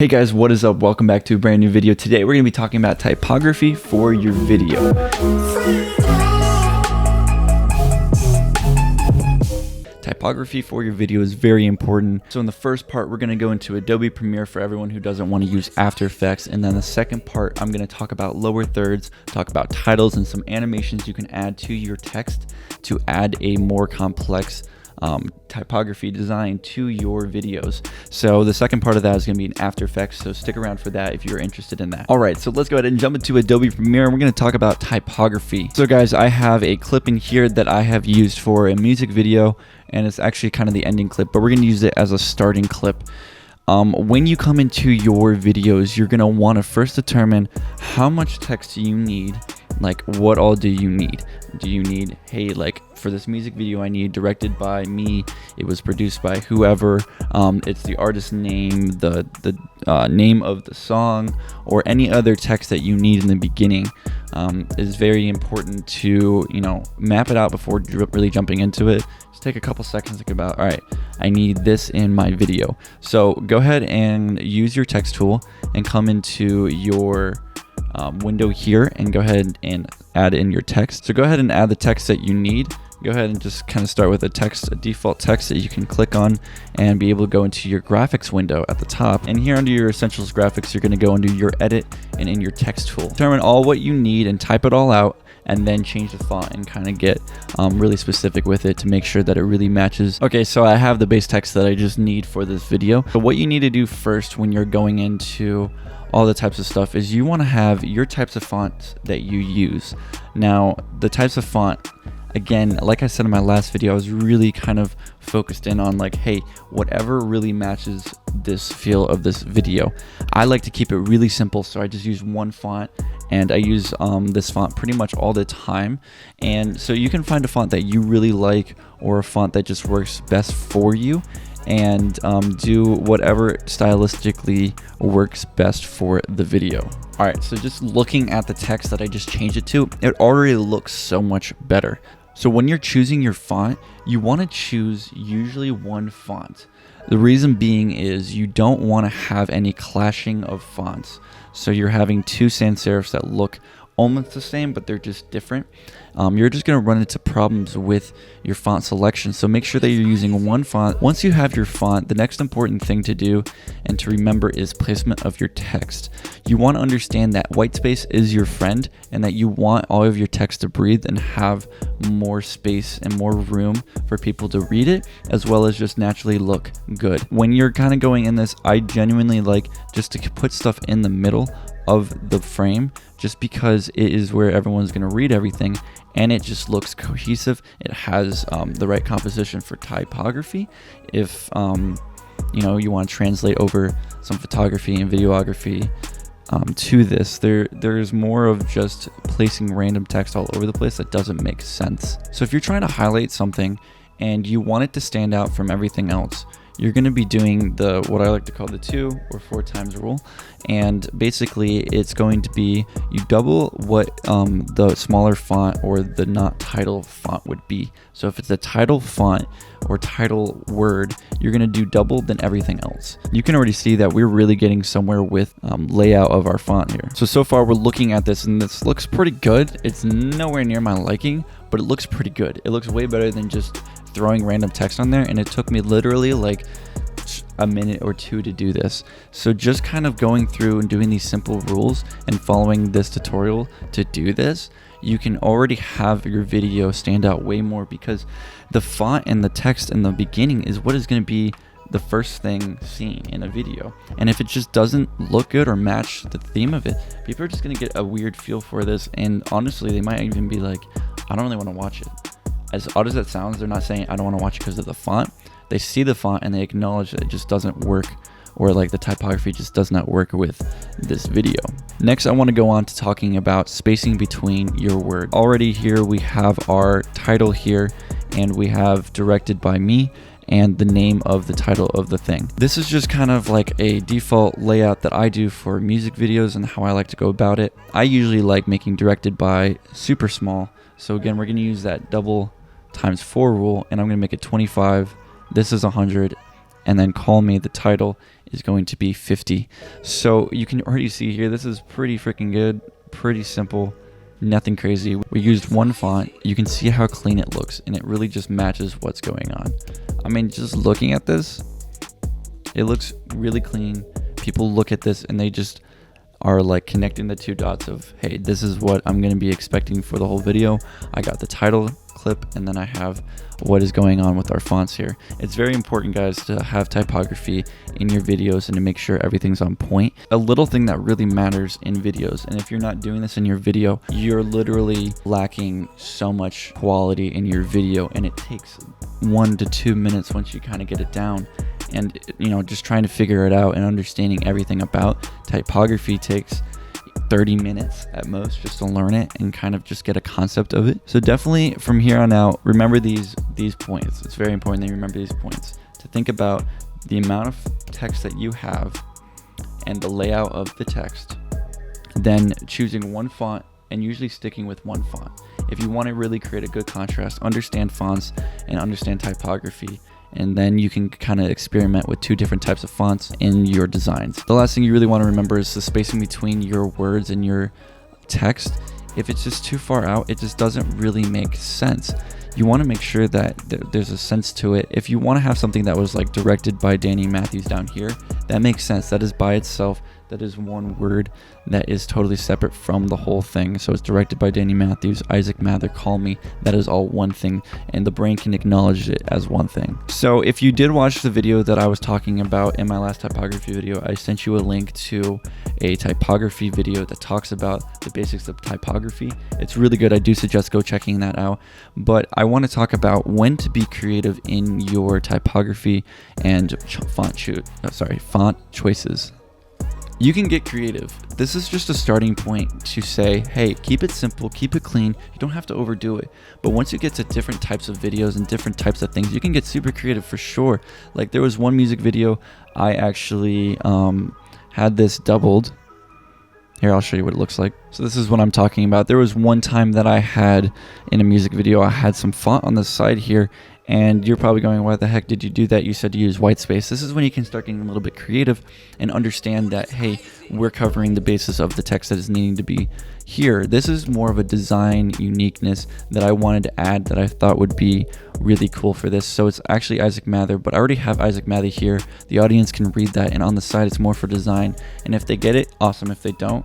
Hey guys, what is up? Welcome back to a brand new video. Today we're going to be talking about typography for your video. Typography for your video is very important. So in the first part, we're going to go into Adobe Premiere for everyone who doesn't want to use After Effects. And then the second part, I'm going to talk about lower thirds, talk about titles and some animations you can add to your text to add a more complex typography design to your videos. So the second part of that is going to be in After Effects, so stick around for that if you're interested in that. Alright, so let's go ahead and jump into Adobe Premiere and we're going to talk about typography. So guys, I have a clip in here that I have used for a music video, and it's actually kind of the ending clip, but we're going to use it as a starting clip. When you come into your videos, you're going to want to first determine how much text you need. Like, what all do you need? Do you need, hey, like for this music video I need directed by me, it was produced by whoever, it's the artist name, the name of the song, or any other text that you need in the beginning is very important to, map it out before really jumping into it. Just take a couple seconds to think about, all right, I need this in my video. So go ahead and use your text tool and come into your window here and go ahead and add in your text. So go ahead and add the text that you need. Go ahead and just kind of start with a default text that you can click on and be able to go into your graphics window at the top. And here under your essentials graphics, you're going to go into your edit and in your text tool. Determine all what you need and type it all out, and then change the font and kind of get really specific with it to make sure that it really matches. Okay, so I have the base text that I just need for this video. So what you need to do first when you're going into all the types of stuff is you want to have your types of fonts that you use. Now, the types of font, again, like I said in my last video, I was really kind of focused in on like, hey, whatever really matches this feel of this video. I like to keep it really simple, so I just use one font, and I use this font pretty much all the time. And so you can find a font that you really like, or a font that just works best for you, and do whatever stylistically works best for the video. Alright, so just looking at the text that I just changed it to, it already looks so much better. So when you're choosing your font, you want to choose usually one font. The reason being is you don't want to have any clashing of fonts. So you're having two sans serifs that look almost the same, but they're just different. You're just going to run into problems with your font selection. So make sure that you're using one font. Once you have your font, the next important thing to do and to remember is placement of your text. You want to understand that white space is your friend, and that you want all of your text to breathe and have more space and more room for people to read it, as well as just naturally look good. When you're kind of going in this, I genuinely like just to put stuff in the middle of the frame, just because it is where everyone's going to read everything, and it just looks cohesive. It has the right composition for typography. If you want to translate over some photography and videography to this, there's more of just placing random text all over the place that doesn't make sense. So if you're trying to highlight something and you want it to stand out from everything else, you're going to be doing what I like to call the 2 or 4 times rule. And basically it's going to be, you double what the smaller font or the not title font would be. So if it's a title font or title word, you're going to do double than everything else. You can already see that we're really getting somewhere with layout of our font here. So far we're looking at this, and this looks pretty good. It's nowhere near my liking, but it looks pretty good. It looks way better than just throwing random text on there, and it took me literally like a minute or 2 to do this. So just kind of going through and doing these simple rules and following this tutorial to do this, you can already have your video stand out way more, because the font and the text in the beginning is what is going to be the first thing seen in a video. And if it just doesn't look good or match the theme of it, people are just going to get a weird feel for this, and honestly they might even be like, I don't really want to watch it. As odd as that sounds, they're not saying I don't want to watch it because of the font. They see the font and they acknowledge that it just doesn't work, or like the typography just does not work with this video. Next, I want to go on to talking about spacing between your words. Already here we have our title here, and we have directed by me and the name of the title of the thing. This is just kind of like a default layout that I do for music videos and how I like to go about it. I usually like making directed by super small. So again, we're going to use that double times 4 rule, and I'm going to make it 25. This is 100, and then call me, the title is going to be 50. So you can already see here, this is pretty freaking good, pretty simple, nothing crazy. We used one font. You can see how clean it looks, and it really just matches what's going on. I mean, just looking at this, it looks really clean. People look at this and they just are like connecting the two dots of, hey, this is what I'm going to be expecting for the whole video. I got the title clip, and then I have what is going on with our fonts here. It's very important, guys, to have typography in your videos and to make sure everything's on point. A little thing that really matters in videos, and if you're not doing this in your video, you're literally lacking so much quality in your video, and it takes 1 to 2 minutes once you kind of get it down. And just trying to figure it out and understanding everything about typography takes 30 minutes at most just to learn it and kind of just get a concept of it. So definitely from here on out, remember these points. It's very important that you remember these points, to think about the amount of text that you have and the layout of the text, then choosing one font and usually sticking with one font. If you want to really create a good contrast, understand fonts and understand typography, and then you can kind of experiment with 2 different types of fonts in your designs. The last thing you really want to remember is the spacing between your words and your text. If it's just too far out, it just doesn't really make sense. You want to make sure that there's a sense to it. If you want to have something that was like directed by Danny Matthews down here, that makes sense. That is by itself. That is one word that is totally separate from the whole thing. So it's directed by Danny Matthews, Isaac Mather, Call Me. That is all one thing, and the brain can acknowledge it as one thing. So if you did watch the video that I was talking about in my last typography video, I sent you a link to a typography video that talks about the basics of typography. It's really good. I do suggest go checking that out. But I want to talk about when to be creative in your typography and font choices. You can get creative. This is just a starting point to say, hey, keep it simple, keep it clean. You don't have to overdo it. But once you get to different types of videos and different types of things, you can get super creative for sure. Like there was one music video, I actually had this doubled. Here, I'll show you what it looks like. So this is what I'm talking about. There was one time that I had in a music video, I had some font on the side here, and you're probably going, why the heck did you do that? You said to use white space. This is when you can start getting a little bit creative and understand that, hey, we're covering the basis of the text that is needing to be here. This is more of a design uniqueness that I wanted to add that I thought would be really cool for this. So it's actually Isaac Mather, but I already have Isaac Mather here. The audience can read that, and on the side it's more for design. And if they get it, awesome. If they don't,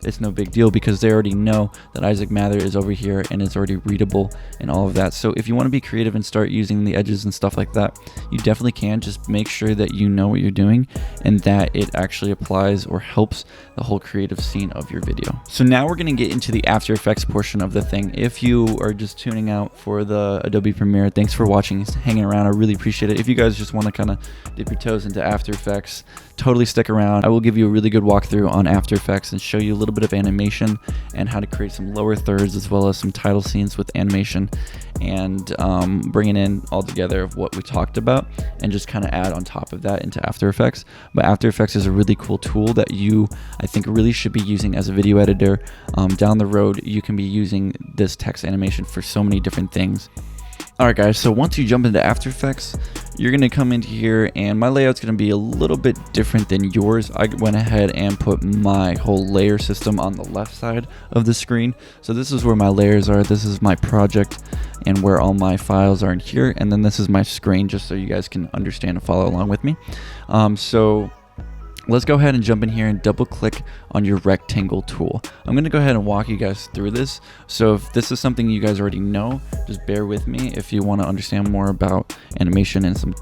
it's no big deal because they already know that Isaac Mather is over here and is already readable and all of that. So if you want to be creative and start using the edges and stuff like that, you definitely can. Just make sure that you know what you're doing and that it actually applies or helps the whole creative scene of your video. So now we're going to get into the After Effects portion of the thing. If you are just tuning out for the Adobe Premiere, thanks for watching, hanging around. I really appreciate it. If you guys just want to kind of dip your toes into After Effects, totally stick around. I will give you a really good walkthrough on After Effects and show you a little bit of animation and how to create some lower thirds as well as some title scenes with animation, and bringing in all together of what we talked about and just kind of add on top of that into After Effects. But After Effects is a really cool tool that you, I think, really should be using as a video editor. Down the road, you can be using this text animation for so many different things. Alright guys, so once you jump into After Effects, you're going to come into here, and my layout's going to be a little bit different than yours. I went ahead and put my whole layer system on the left side of the screen. So this is where my layers are, this is my project, and where all my files are in here, and then this is my screen, just so you guys can understand and follow along with me. So let's go ahead and jump in here and double click on your rectangle tool. I'm going to go ahead and walk you guys through this. So if this is something you guys already know, just bear with me if you want to understand more about animation and some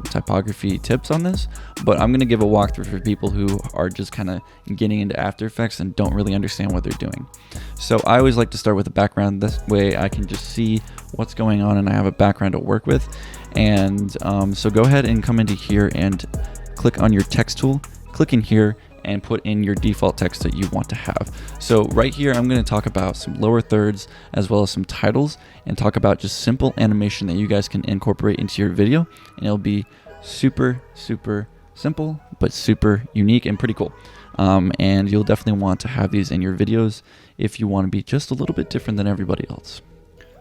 typography tips on this. But I'm going to give a walkthrough for people who are just kind of getting into After Effects and don't really understand what they're doing. So I always like to start with a background. This way I can just see what's going on and I have a background to work with. And so go ahead and come into here and click on your text tool. Click in here and put in your default text that you want to have. So right here, I'm going to talk about some lower thirds as well as some titles, and talk about just simple animation that you guys can incorporate into your video, and it'll be super simple but super unique and pretty cool. And you'll definitely want to have these in your videos if you want to be just a little bit different than everybody else.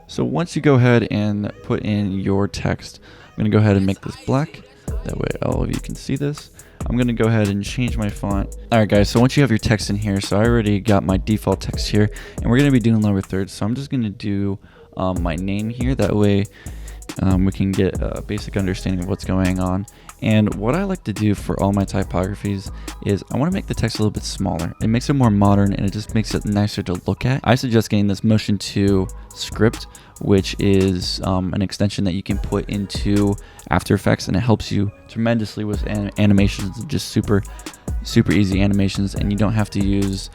So once you go ahead and put in your text, I'm going to go ahead and make this black. That way all of you can see this. I'm going to go ahead and change my font. All right, guys, so once you have your text in here, so I already got my default text here, and we're going to be doing lower thirds. So I'm just going to do my name here. That way we can get a basic understanding of what's going on. And what I like to do for all my typographies is I want to make the text a little bit smaller. It makes it more modern, and it just makes it nicer to look at. I suggest getting this Motion 2 script, which is an extension that you can put into After Effects, and it helps you tremendously with animations, just super easy animations, and you don't have to use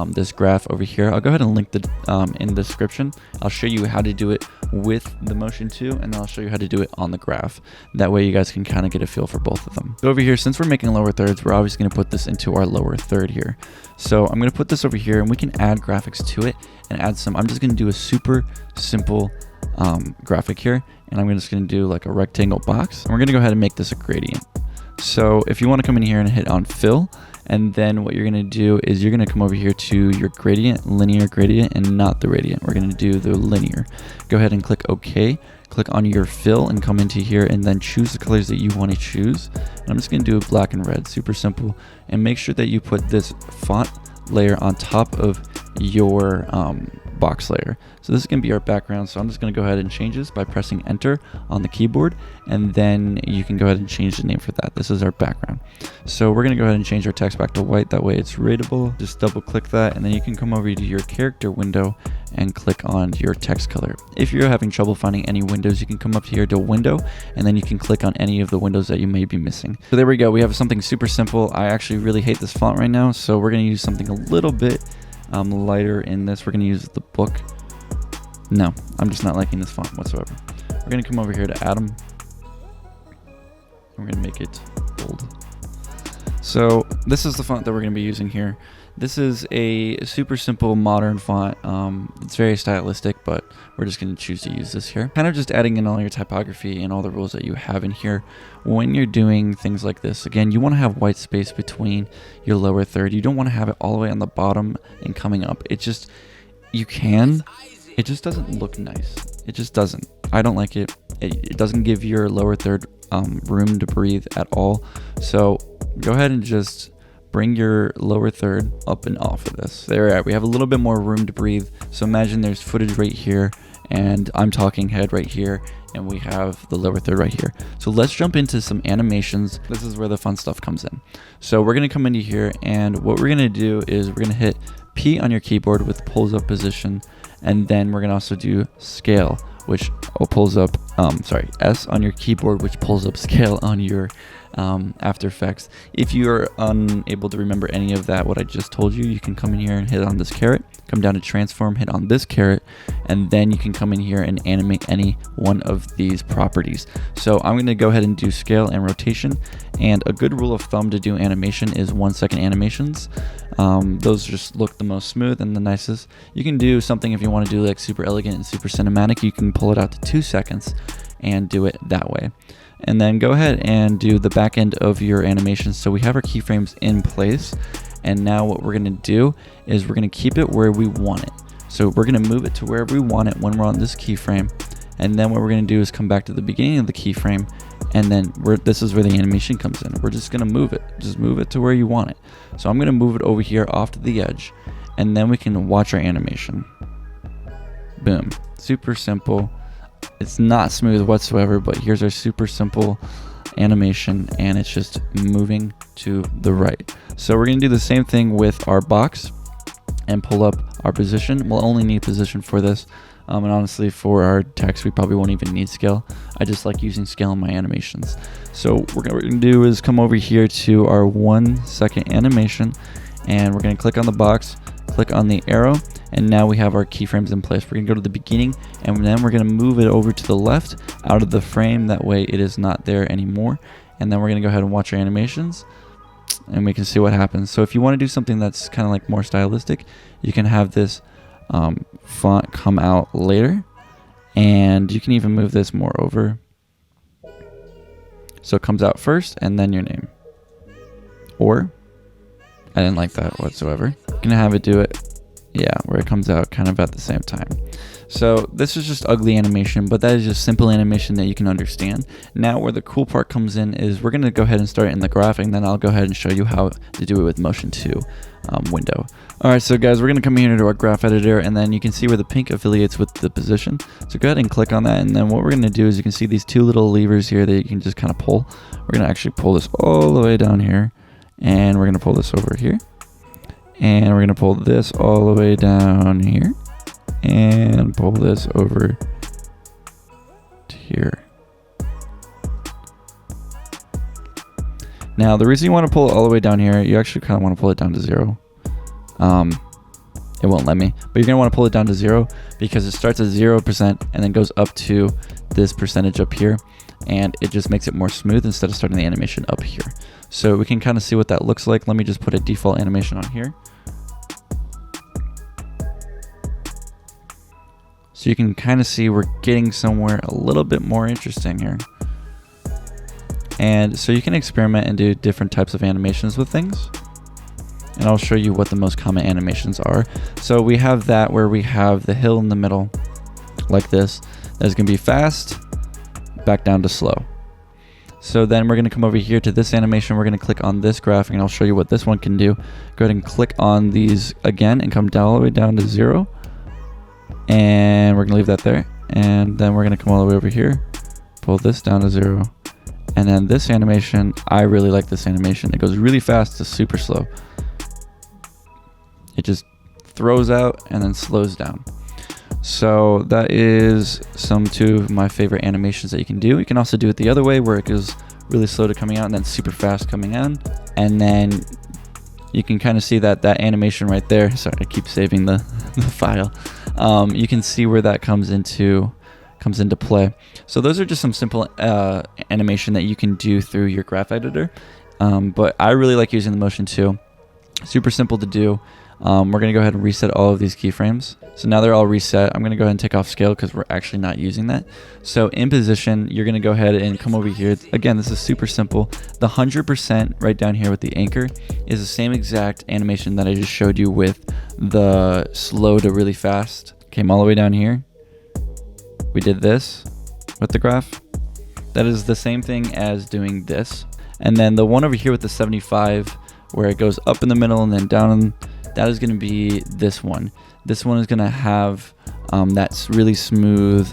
this graph over here. I'll go ahead and link the in the description. I'll show you how to do it with the Motion 2, and then I'll show you how to do it on the graph. That way you guys can kind of get a feel for both of them. So over here, since we're making lower thirds, we're obviously going to put this into our lower third here. So I'm going to put this over here, and we can add graphics to it and add some. I'm just going to do a super simple graphic here, and I'm just going to do like a rectangle box, and we're going to go ahead and make this a gradient. So if you want to come in here and hit on fill, and then what you're going to do is you're going to come over here to your gradient, linear gradient, and not the radiant. We're going to do the linear. Go ahead and click OK. Click on your fill and come into here, and then choose the colors that you want to choose. And I'm just going to do black and red, super simple. And make sure that you put this font layer on top of your box layer. So this is going to be our background. So I'm just going to go ahead and change this by pressing enter on the keyboard, and then you can go ahead and change the name for that. This is our background. So we're going to go ahead and change our text back to white. That way it's readable. Just double click that, and then you can come over to your character window and click on your text color. If you're having trouble finding any windows, you can come up here to window, and then you can click on any of the windows that you may be missing. So there we go. We have something super simple. I actually really hate this font right now, so we're going to use something a little bit lighter in this. We're going to use the book. No, I'm just not liking this font whatsoever. We're going to come over here to Atom. We're going to make it bold. So this is the font that we're going to be using here. This is a super simple modern font. It's very stylistic, but we're just going to choose to use this here. Kind of just adding in all your typography and all the rules that you have in here. When you're doing things like this, again, you want to have white space between your lower third. You don't want to have it all the way on the bottom and coming up. It just, you can, it just doesn't look nice. It just doesn't. I don't like it. It doesn't give your lower third room to breathe at all. So go ahead and just bring your lower third up and off of this. There we are. We have a little bit more room to breathe. So imagine there's footage right here, and I'm talking head right here, and we have the lower third right here. So let's jump into some animations. This is where the fun stuff comes in. So we're going to come into here, and what we're going to do is we're going to hit P on your keyboard with pulls up position, and then we're going to also do scale, which pulls up, S on your keyboard, which pulls up scale on your After Effects. If you're unable to remember any of that, what I just told you, you can come in here and hit on this caret, come down to transform, hit on this caret, and then you can come in here and animate any one of these properties. So I'm going to go ahead and do scale and rotation, and a good rule of thumb to do animation is 1 second animations. Those just look the most smooth and the nicest. You can do something if you want to do like super elegant and super cinematic. You can pull it out to 2 seconds and do it that way. And then go ahead and do the back end of your animation. So we have our keyframes in place, and now what we're going to do is we're going to keep it where we want it. So we're going to move it to wherever we want it when we're on this keyframe, and then what we're going to do is come back to the beginning of the keyframe, and then this is where the animation comes in. We're just going to move it. Just move it to where you want it. So I'm going to move it over here off to the edge, and then we can watch our animation. Boom. Super simple. It's not smooth whatsoever, but here's our super simple animation, and it's just moving to the right. So we're going to do the same thing with our box and pull up our position. We'll only need position for this, and honestly for our text we probably won't even need scale. I just like using scale in my animations. So what we're going to do is come over here to our 1 second animation, and we're going to click on the box, click on the arrow, and now we have our keyframes in place. We're going to go to the beginning, and then we're going to move it over to the left out of the frame. That way it is not there anymore. And then we're going to go ahead and watch our animations, and we can see what happens. So if you want to do something that's kind of like more stylistic, you can have this font come out later, and you can even move this more over. So it comes out first and then your name. Or, I didn't like that whatsoever. I'm going to have it do it Yeah, where it comes out kind of at the same time. So this is just ugly animation, but that is just simple animation that you can understand. Now where the cool part comes in is we're going to go ahead and start in the graphic, and then I'll go ahead and show you how to do it with Motion 2 window. Alright, so guys, we're going to come here to our graph editor, and then you can see where the pink affiliates with the position. So go ahead and click on that, and then what we're going to do is you can see these two little levers here that you can just kind of pull. We're going to actually pull this all the way down here, and we're going to pull this over here. And we're going to pull this all the way down here. And pull this over to here. Now, the reason you want to pull it all the way down here, you actually kind of want to pull it down to 0. It won't let me, but you're going to want to pull it down to 0 because it starts at 0% and then goes up to this percentage up here, and it just makes it more smooth instead of starting the animation up here. So we can kind of see what that looks like. Let me just put a default animation on here. So you can kind of see we're getting somewhere a little bit more interesting here. And so you can experiment and do different types of animations with things. And I'll show you what the most common animations are. So we have that where we have the hill in the middle, like this. That's going to be fast, back down to slow. So then we're going to come over here to this animation. We're going to click on this graphic, and I'll show you what this one can do. Go ahead and click on these again and come down all the way down to 0. And we're going to leave that there. And then we're going to come all the way over here, pull this down to 0. And then this animation, I really like this animation. It goes really fast to super slow. It just throws out and then slows down. So that is two of my favorite animations that you can do. You can also do it the other way where it goes really slow to coming out and then super fast coming in. And then you can kind of see that animation right there. Sorry, I keep saving the file. You can see where that comes into play. So those are just some simple animation that you can do through your graph editor. But I really like using the Motion 2. Super simple to do. We're going to go ahead and reset all of these keyframes. So now they're all reset. I'm going to go ahead and take off scale because we're actually not using that. So in position, you're going to go ahead and come over here. Again, this is super simple. The 100% right down here with the anchor is the same exact animation that I just showed you with the slow to really fast. Came all the way down here. We did this with the graph. That is the same thing as doing this. And then the one over here with the 75 where it goes up in the middle and then down, that is going to be this one. This one is going to have that's really smooth,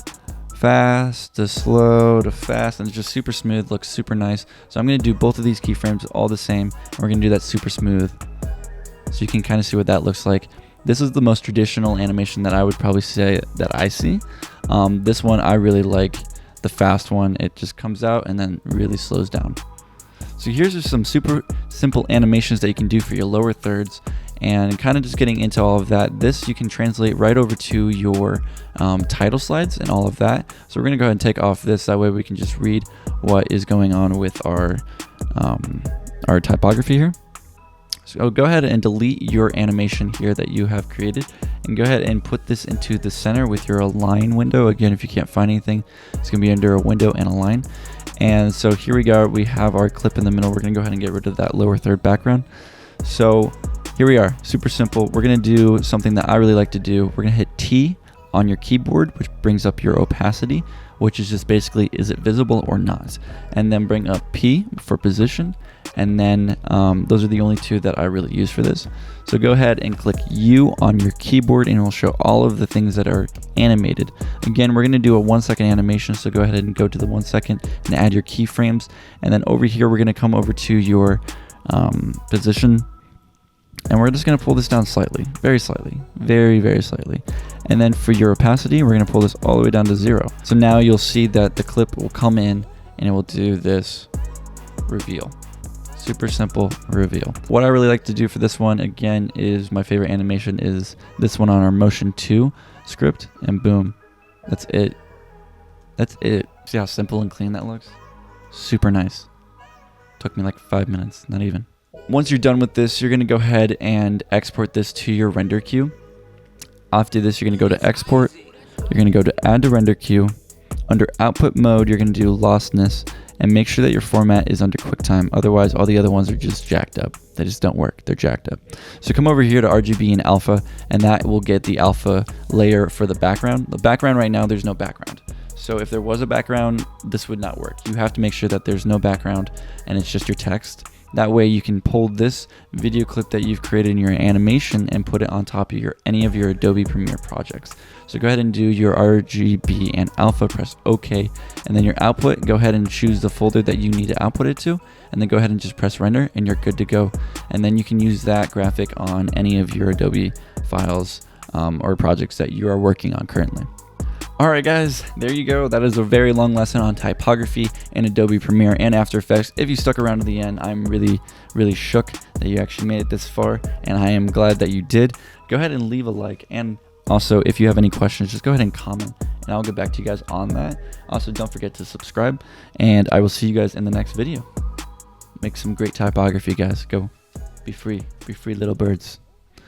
fast to slow to fast, and it's just super smooth, looks super nice. So I'm going to do both of these keyframes all the same, and we're going to do that super smooth. So you can kind of see what that looks like. This is the most traditional animation that I would probably say that I see. This one I really like, the fast one. It just comes out and then really slows down. So here's just some super simple animations that you can do for your lower thirds, and kind of just getting into all of that. This you can translate right over to your title slides and all of that. So we're going to go ahead and take off this. That way we can just read what is going on with our typography here. So go ahead and delete your animation here that you have created, and go ahead and put this into the center with your align window. Again, if you can't find anything, it's going to be under a window and align. And so here we go. We have our clip in the middle. We're going to go ahead and get rid of that lower third background. So here we are, super simple. We're going to do something that I really like to do. We're going to hit T on your keyboard, which brings up your opacity, which is just basically, is it visible or not? And then bring up P for position. And then those are the only two that I really use for this. So go ahead and click U on your keyboard, and it will show all of the things that are animated. Again, we're going to do a 1 second animation. So go ahead and go to the 1 second and add your keyframes. And then over here, we're going to come over to your position. And we're just going to pull this down slightly, very slightly, very, very slightly. And then for your opacity, we're going to pull this all the way down to 0. So now you'll see that the clip will come in and it will do this reveal. Super simple reveal. What I really like to do for this one, again, is my favorite animation is this one on our Motion 2 script, and boom, that's it. That's it. See how simple and clean that looks? Super nice. Took me like 5 minutes, not even. Once you're done with this, you're going to go ahead and export this to your render queue. After this, you're going to go to export. You're going to go to add to render queue. Under output mode, you're going to do lostness, and make sure that your format is under QuickTime. Otherwise, all the other ones are just jacked up. They just don't work. They're jacked up. So come over here to RGB and alpha, and that will get the alpha layer for the background. The background right now, there's no background. So if there was a background, this would not work. You have to make sure that there's no background and it's just your text. That way you can pull this video clip that you've created in your animation and put it on top of any of your Adobe Premiere projects. So go ahead and do your RGB and alpha, press OK, and then your output, go ahead and choose the folder that you need to output it to, and then go ahead and just press render and you're good to go. And then you can use that graphic on any of your Adobe files or projects that you are working on currently. Alright guys, there you go. That is a very long lesson on typography in Adobe Premiere and After Effects. If you stuck around to the end, I'm really shook that you actually made it this far, and I am glad that you did. Go ahead and leave a like, and also if you have any questions, just go ahead and comment and I'll get back to you guys on that. Also, don't forget to subscribe, and I will see you guys in the next video. Make some great typography, guys. Go be free little birds.